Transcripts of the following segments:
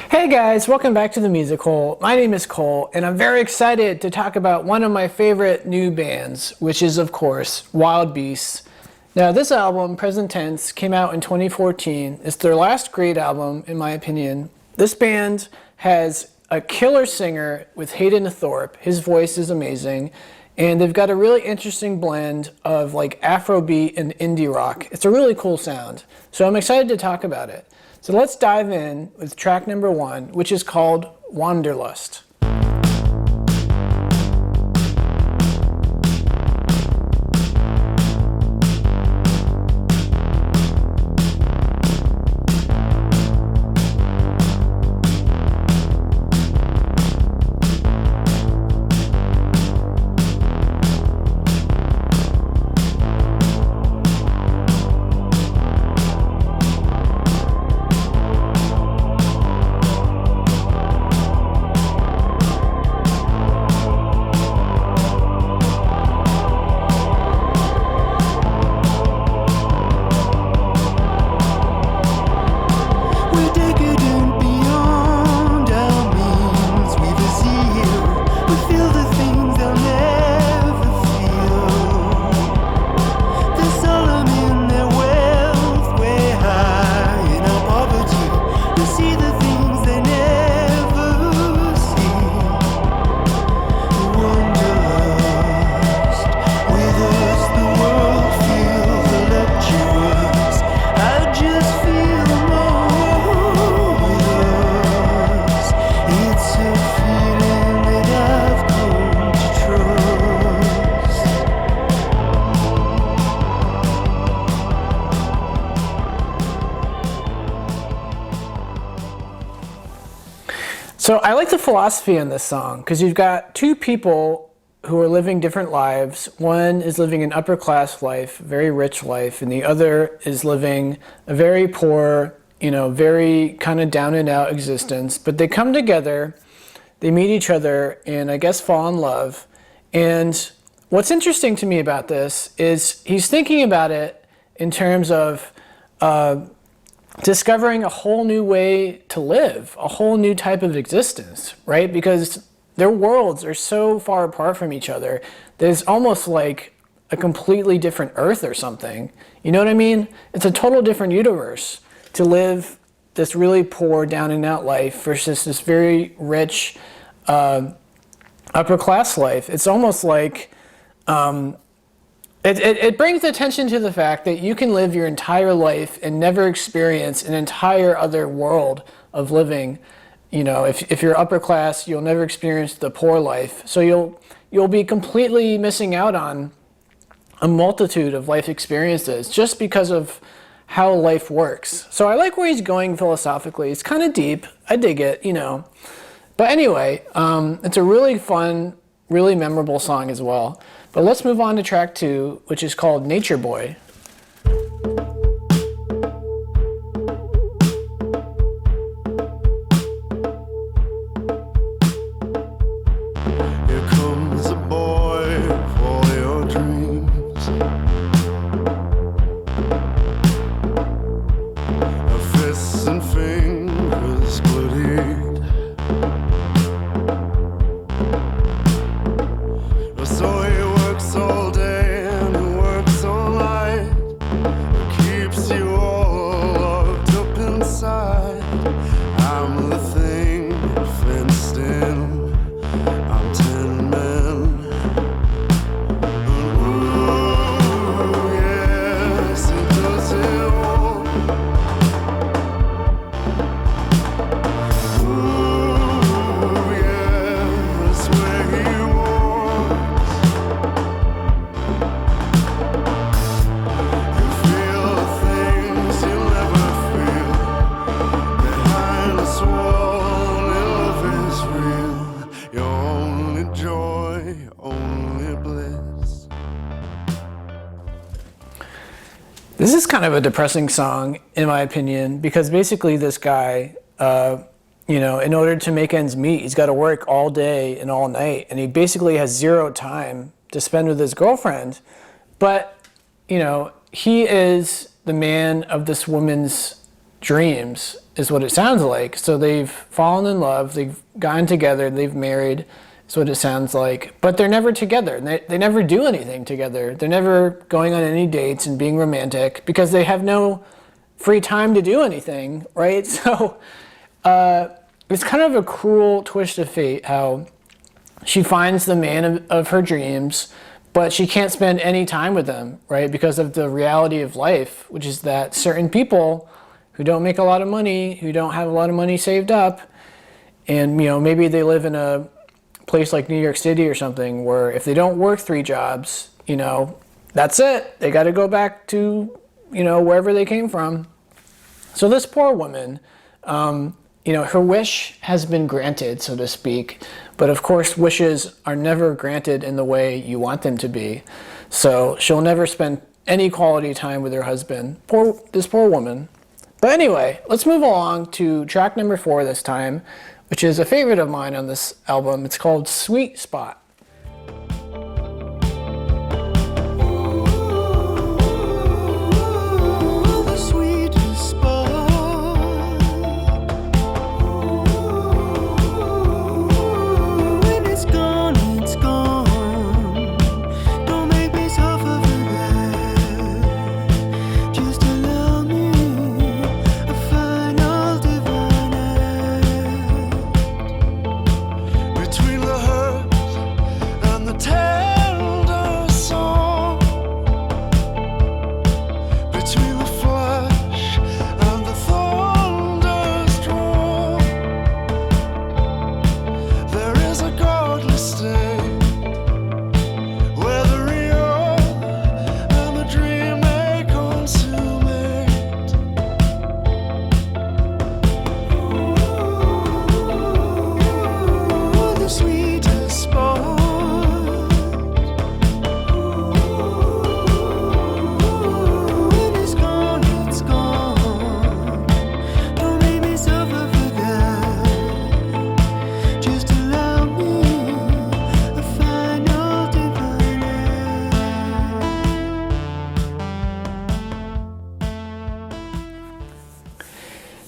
Hey guys, welcome back to the Music Hole. My name is Cole, and I'm very excited to talk about one of my favorite new bands, which is, of course, Wild Beasts. Now, this album, Present Tense, came out in 2014. It's their last great album, in my opinion. This band has a killer singer with Hayden Thorpe. His voice is amazing. And they've got a really interesting blend of like Afrobeat and indie rock. It's a really cool sound. So I'm excited to talk about it. So let's dive in with track number 1, which is called Wanderlust. So I like the philosophy in this song because you've got two people who are living different lives. One is living an upper class life, very rich life, and the other is living a very poor, very kind of down and out existence. But they come together, they meet each other, and I guess fall in love. And what's interesting to me about this is he's thinking about it in terms of discovering a whole new way to live, a whole new type of existence, right? Because their worlds are so far apart from each other that it's almost like a completely different Earth or something. You know what I mean? It's a total different universe to live this really poor, down and out life versus this very rich, upper class life. It's almost like It brings attention to the fact that you can live your entire life and never experience an entire other world of living. If you're upper class, you'll never experience the poor life. So you'll be completely missing out on a multitude of life experiences just because of how life works. So I like where he's going philosophically. It's kind of deep. I dig it, But anyway, it's a really fun, really memorable song as well. But let's move on to track 2, which is called Nature Boy. Here comes a boy with all your dreams. Her fists and fingers bloodied. So he works all day and he works all night. Keeps you all locked up inside. I'm the thing fenced in. I'm 10 men. Ooh, yes, he does it all. Ooh, yes, where he walks. You feel things you'll never feel. Behind this wall, only love is real. Your only joy, only bliss. This is kind of a depressing song, in my opinion, because basically this guy, in order to make ends meet, he's got to work all day and all night, and he basically has zero time to spend with his girlfriend. But, he is the man of this woman's dreams, is what it sounds like. So they've fallen in love, they've gotten together, they've married, is what it sounds like. But they're never together. They never do anything together. They're never going on any dates and being romantic because they have no free time to do anything, right? So it's kind of a cruel twist of fate how she finds the man of her dreams, but she can't spend any time with them, right? Because of the reality of life, which is that certain people who don't make a lot of money, who don't have a lot of money saved up, and maybe they live in a place like New York City or something where if they don't work 3 jobs, that's it. They got to go back to, wherever they came from. So this poor woman, her wish has been granted, so to speak, but of course wishes are never granted in the way you want them to be. So she'll never spend any quality time with her husband. This poor woman. But anyway, let's move along to track number 4 this time, which is a favorite of mine on this album. It's called Sweet Spot.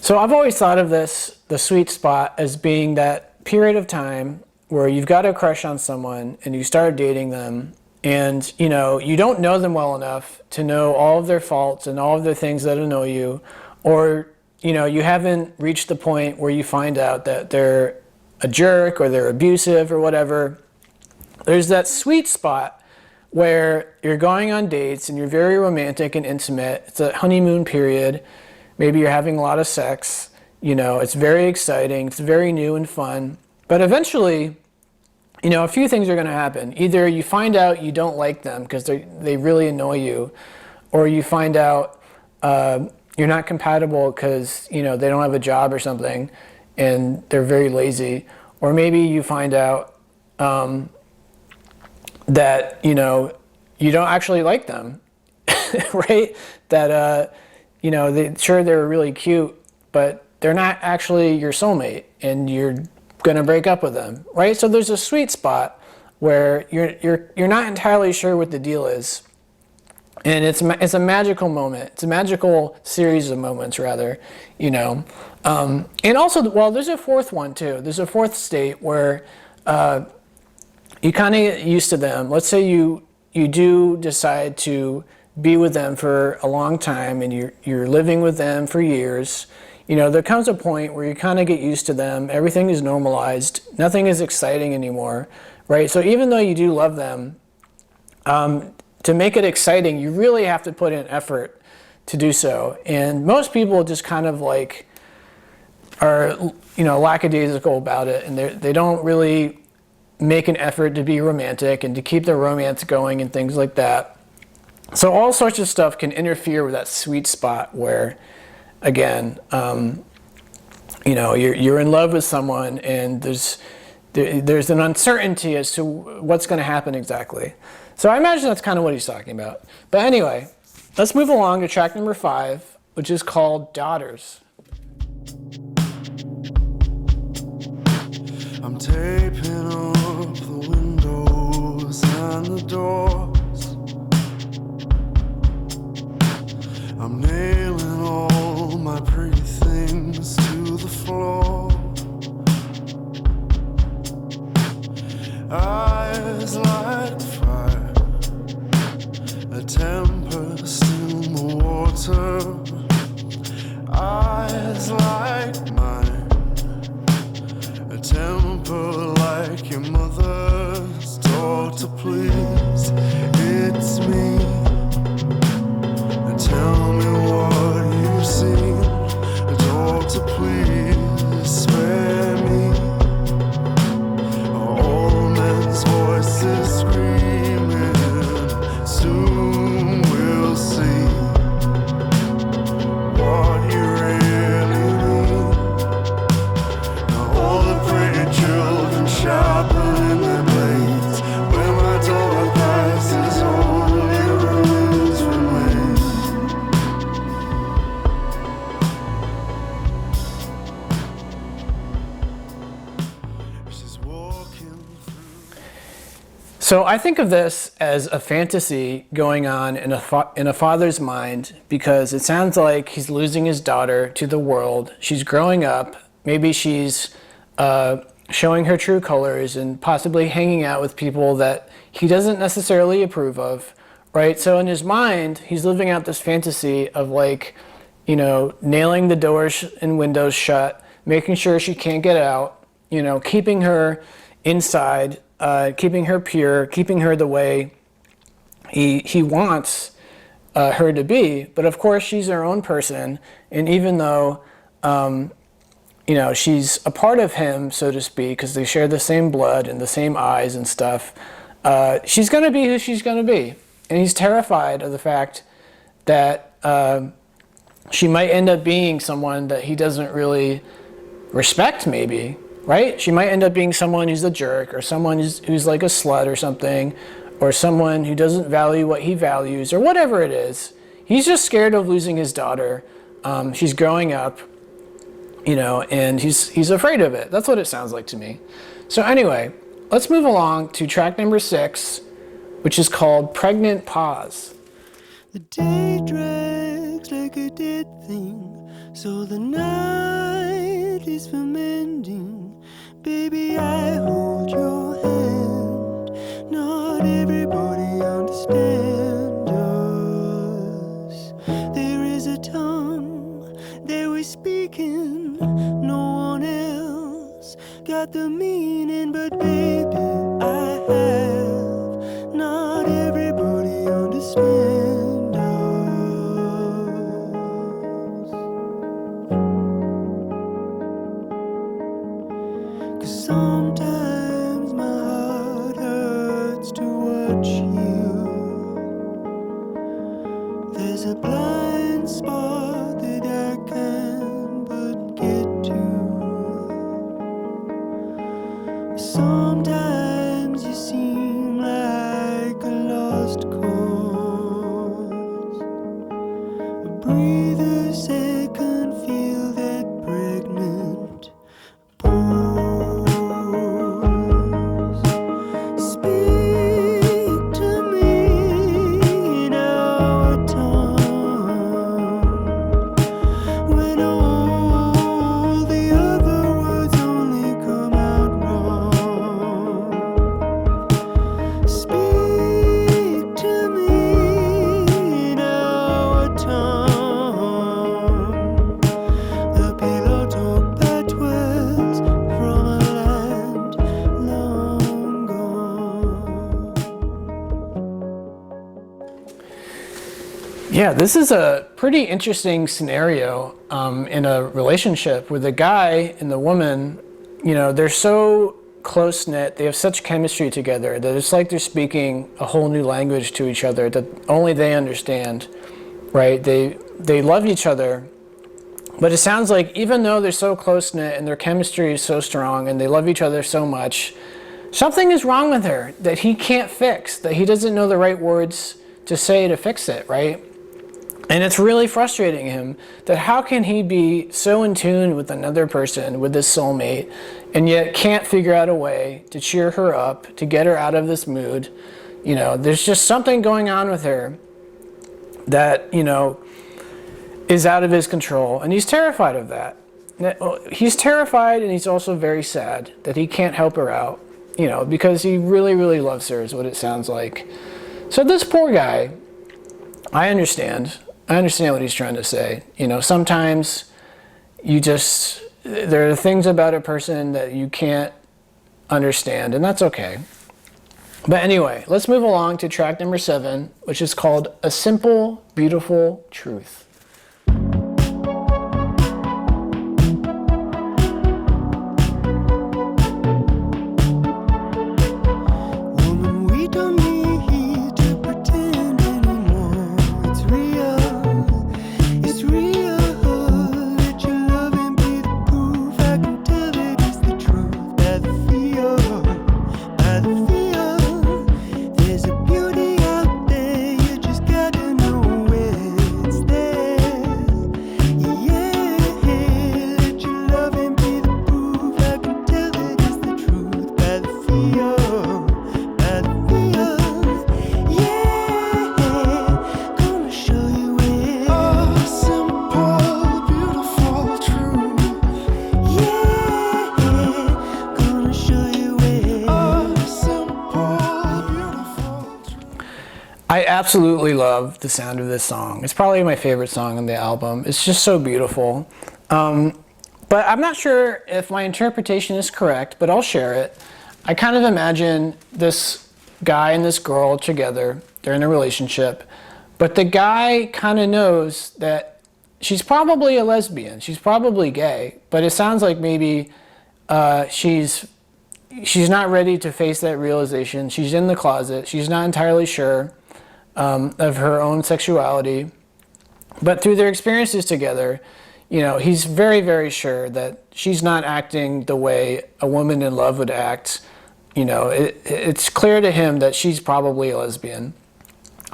So I've always thought of the sweet spot, as being that period of time where you've got a crush on someone and you start dating them, and you don't know them well enough to know all of their faults and all of the things that annoy you, or you haven't reached the point where you find out that they're a jerk or they're abusive or whatever. There's that sweet spot where you're going on dates and you're very romantic and intimate. It's a honeymoon period. Maybe you're having a lot of sex, it's very exciting, it's very new and fun. But eventually, a few things are going to happen. Either you find out you don't like them because they really annoy you, or you find out you're not compatible because, they don't have a job or something and they're very lazy. Or maybe you find out that, you don't actually like them, right? That, they're really cute, but they're not actually your soulmate, and you're gonna break up with them, right? So there's a sweet spot where you're not entirely sure what the deal is, and it's a magical moment. It's a magical series of moments, rather, And also, there's a fourth one too. There's a fourth state where you kind of get used to them. Let's say you do decide to be with them for a long time and you're living with them for years. There comes a point where you kind of get used to them. Everything is normalized. Nothing is exciting anymore, right? So even though you do love them, to make it exciting, you really have to put in effort to do so. And most people just kind of are lackadaisical about it, and they don't really make an effort to be romantic and to keep their romance going and things like that. So all sorts of stuff can interfere with that sweet spot where, again, you're in love with someone and there's an uncertainty as to what's going to happen exactly. So I imagine that's kind of what he's talking about. But anyway, let's move along to track number 5, which is called Daughters. I'm taping up the windows and the doors. I'm nailing all my pretty things your mother's daughter, please. It's me. And tell me what you've seen. Daughter, please spare me. Old men's voices screaming. Soon we'll see what you really mean. Now all the pretty children sharpening their blades. When my daughter passes, only ruins remain. She's walking through. So I think of this as a fantasy going on in a father's mind, because it sounds like he's losing his daughter to the world. She's growing up. Maybe she's showing her true colors and possibly hanging out with people that he doesn't necessarily approve of, right? So in his mind, he's living out this fantasy of, like, you know, nailing the doors and windows shut, making sure she can't get out, you know, keeping her inside, keeping her pure, keeping her the way he wants her to be. But of course, she's her own person, and even though you know, she's a part of him, so to speak, because they share the same blood and the same eyes and stuff, she's going to be who she's going to be. And he's terrified of the fact that she might end up being someone that he doesn't really respect, maybe, right? She might end up being someone who's a jerk, or someone who's like a slut or something, or someone who doesn't value what he values, or whatever it is. He's just scared of losing his daughter. She's growing up, you know, and he's afraid of it. That's what it sounds like to me. So anyway, let's move along to track number 6, which is called Pregnant Pause. The day drags like a dead thing, so the night is for mending. Baby, I hold your hand. Not everybody understands us. There is a tongue that we're speaking, no one else got the meaning, but baby, I have. Not everybody understands us. 'Cause sometimes my heart hurts to watch you. There's a blind spot that I can't but get to. Sometimes you seem like a lost cause. Breathe a second, feel that pregnant pause. Speak to me in our tongue, when all the other words only come out wrong. Speak to me in our tongue. The pillow talk that dwells from a land long gone. Yeah, this is a pretty interesting scenario in a relationship where the guy and the woman, you know, they're so close-knit, they have such chemistry together that it's like they're speaking a whole new language to each other that only they understand, right? They love each other, but it sounds like even though they're so close-knit and their chemistry is so strong and they love each other so much, something is wrong with her that he can't fix, that he doesn't know the right words to say to fix it, right? And it's really frustrating him that how can he be so in tune with another person, with his soulmate, and yet can't figure out a way to cheer her up, to get her out of this mood. You know, there's just something going on with her that, you know, is out of his control, and he's terrified of that. He's terrified, and he's also very sad that he can't help her out, you know, because he really, really loves her, is what it sounds like. So this poor guy, I understand what he's trying to say. You know, sometimes there are things about a person that you can't understand, and that's okay. But anyway, let's move along to track number 7, which is called A Simple, Beautiful Truth. Woman, we don't need to pretend anymore. It's real. It's real. Let your loving be the proof. I can tell it is the truth. By the feel. By the feel. There's a beauty out there. You just gotta know it's there. Yeah. Let your loving be the proof. I can tell it is the truth. By the feel. By the feel. Yeah. Gonna show you it. A simple, beautiful truth. Yeah. Gonna show you it. A simple, beautiful truth. I absolutely love the sound of this song. It's probably my favorite song on the album. It's just so beautiful. But I'm not sure if my interpretation is correct, but I'll share it. I kind of imagine this guy and this girl together. They're in a relationship. But the guy kind of knows that she's probably a lesbian. She's probably gay. But it sounds like maybe she's not ready to face that realization. She's in the closet. She's not entirely sure of her own sexuality. But through their experiences together, he's very, very sure that she's not acting the way a woman in love would act. It's clear to him that she's probably a lesbian.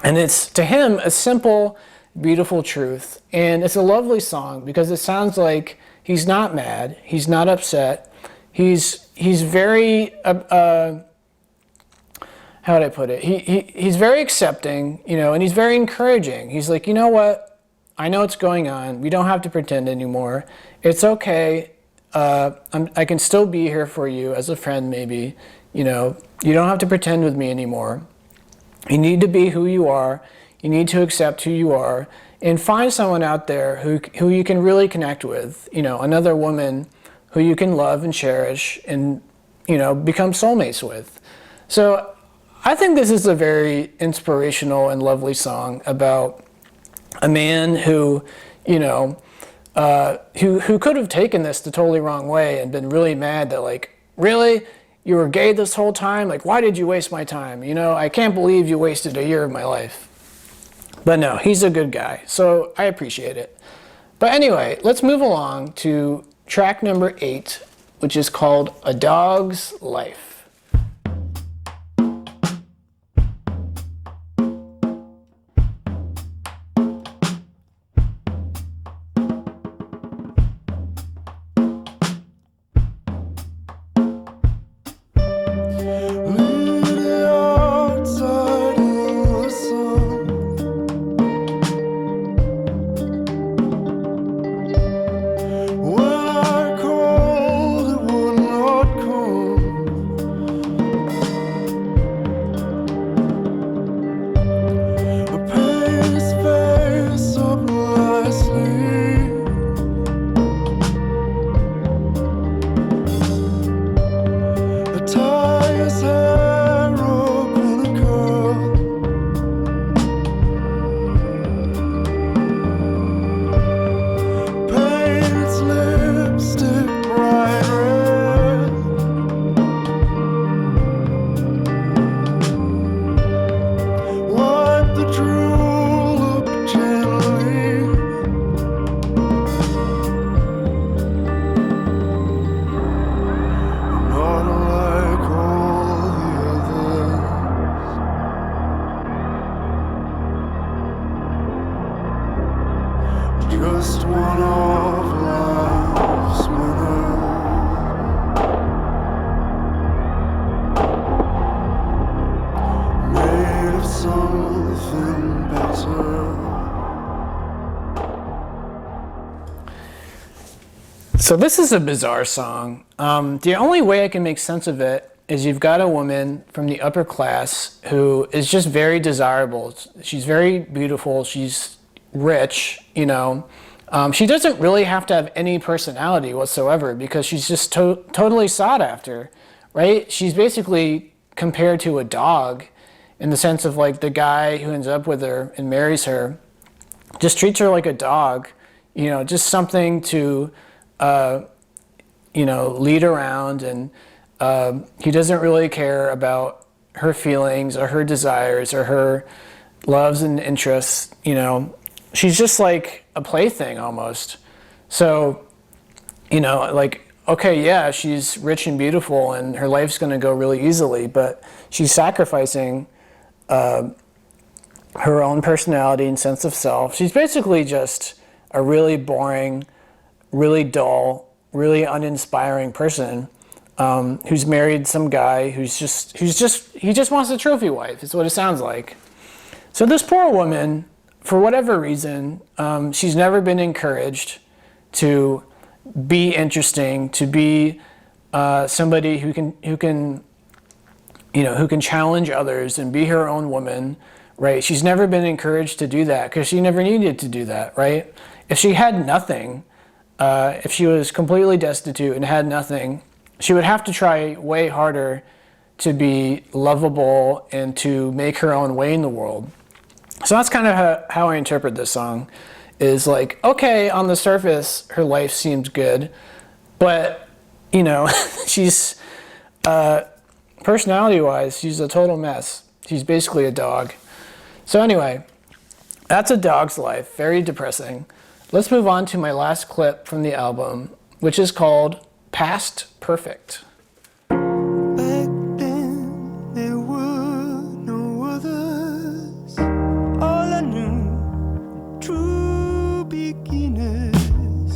And it's, to him, a simple, beautiful truth. And it's a lovely song because it sounds like he's not mad. He's not upset. He's very, how would I put it? He's very accepting, and he's very encouraging. He's like, you know what? I know what's going on. We don't have to pretend anymore. It's okay. I can still be here for you as a friend, maybe. You don't have to pretend with me anymore. You need to be who you are. You need to accept who you are, and find someone out there who you can really connect with. Another woman who you can love and cherish, and become soulmates with. So I think this is a very inspirational and lovely song about a man who could have taken this the totally wrong way and been really mad that, like, really? You were gay this whole time? Like, why did you waste my time? I can't believe you wasted a year of my life. But no, he's a good guy, so I appreciate it. But anyway, let's move along to track number 8, which is called A Dog's Life. Just one of life's winners, made of something better. So this is a bizarre song. The only way I can make sense of it is you've got a woman from the upper class who is just very desirable. She's very beautiful. She's rich, She doesn't really have to have any personality whatsoever because she's just totally sought after, right? She's basically compared to a dog in the sense of like the guy who ends up with her and marries her just treats her like a dog, just something to, lead around, and he doesn't really care about her feelings or her desires or her loves and interests. She's just like a plaything almost. So, okay, yeah, she's rich and beautiful and her life's going to go really easily, but she's sacrificing her own personality and sense of self. She's basically just a really boring, really dull, really uninspiring person who's married some guy he just wants a trophy wife, is what it sounds like. So this poor woman, for whatever reason, she's never been encouraged to be interesting, to be somebody who can challenge others and be her own woman, right? She's never been encouraged to do that because she never needed to do that, right? If she had nothing, if she was completely destitute and had nothing, she would have to try way harder to be lovable and to make her own way in the world. So that's kind of how I interpret this song, is like, okay, on the surface, her life seems good, but, she's, personality-wise, she's a total mess. She's basically a dog. So anyway, that's a dog's life, very depressing. Let's move on to my last clip from the album, which is called Past Perfect. Back then, there were no others. All I knew, true beginners.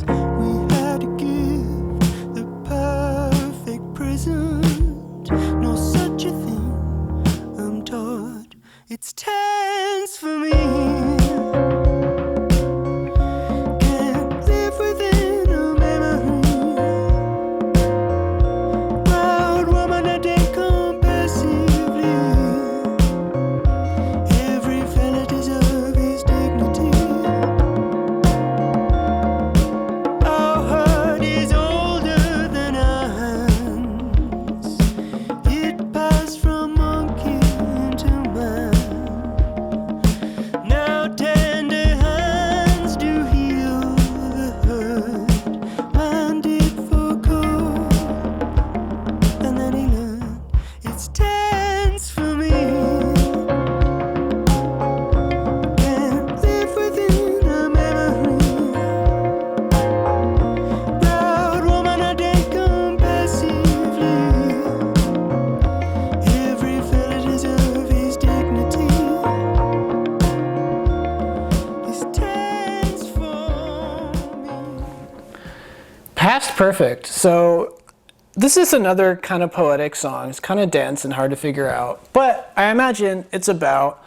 We had to give the perfect present. No such a thing, I'm taught. It's tense for me. Can't live within a memory. Proud woman, I did compulsively. Every fella deserves his dignity. Our heart is older than our hands. It passed from monkey into man. Now tender hands do heal the hurt. Man did forgo, and then he learned it's tense for me. Can't live within a memory. Proud woman, I did compulsively. Every fella deserves his dignity. It's tense for me. Past Perfect. So this is another kind of poetic song. It's kind of dense and hard to figure out, but I imagine it's about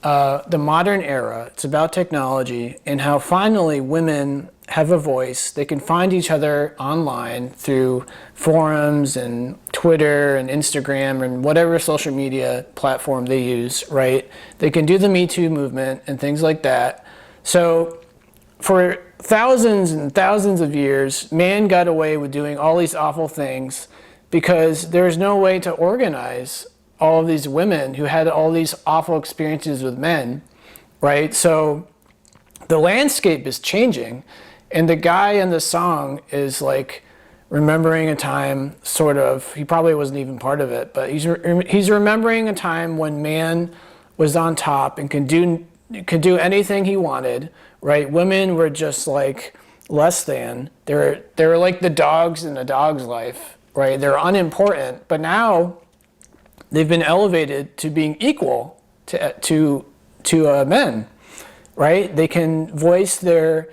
the modern era. It's about technology and how finally women have a voice. They can find each other online through forums and Twitter and Instagram and whatever social media platform they use, right? They can do the Me Too movement and things like that. So for thousands and thousands of years, man got away with doing all these awful things because there's no way to organize all of these women who had all these awful experiences with men, right? So the landscape is changing, and the guy in the song is like remembering a time, sort of, he probably wasn't even part of it, but he's remembering a time when man was on top and could do anything he wanted, right? Women were just like less than. They were like the dogs in a dog's life, right? They're unimportant, but now they've been elevated to being equal to men, right? They can voice their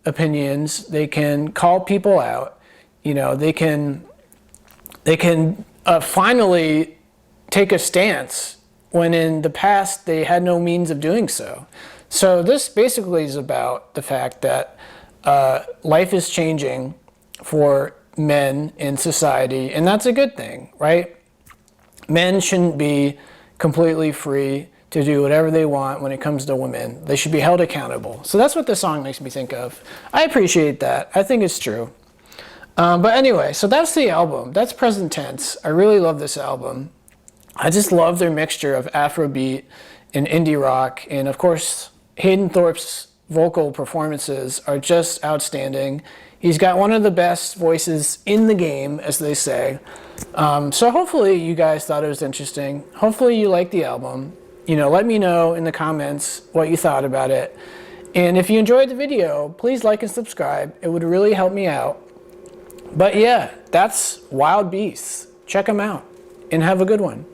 opinions. They can call people out. They can finally take a stance when in the past they had no means of doing so. So this basically is about the fact that life is changing for men in society, and that's a good thing, right? Men shouldn't be completely free to do whatever they want when it comes to women. They should be held accountable. So that's what this song makes me think of. I appreciate that. I think it's true. But anyway, so that's the album. That's Present Tense. I really love this album. I just love their mixture of Afrobeat and indie rock. And of course, Hayden Thorpe's vocal performances are just outstanding. He's got one of the best voices in the game, as they say. So hopefully you guys thought it was interesting. Hopefully you liked the album. You know, let me know in the comments what you thought about it. And if you enjoyed the video, please like and subscribe. It would really help me out. But yeah, that's Wild Beasts. Check them out and have a good one.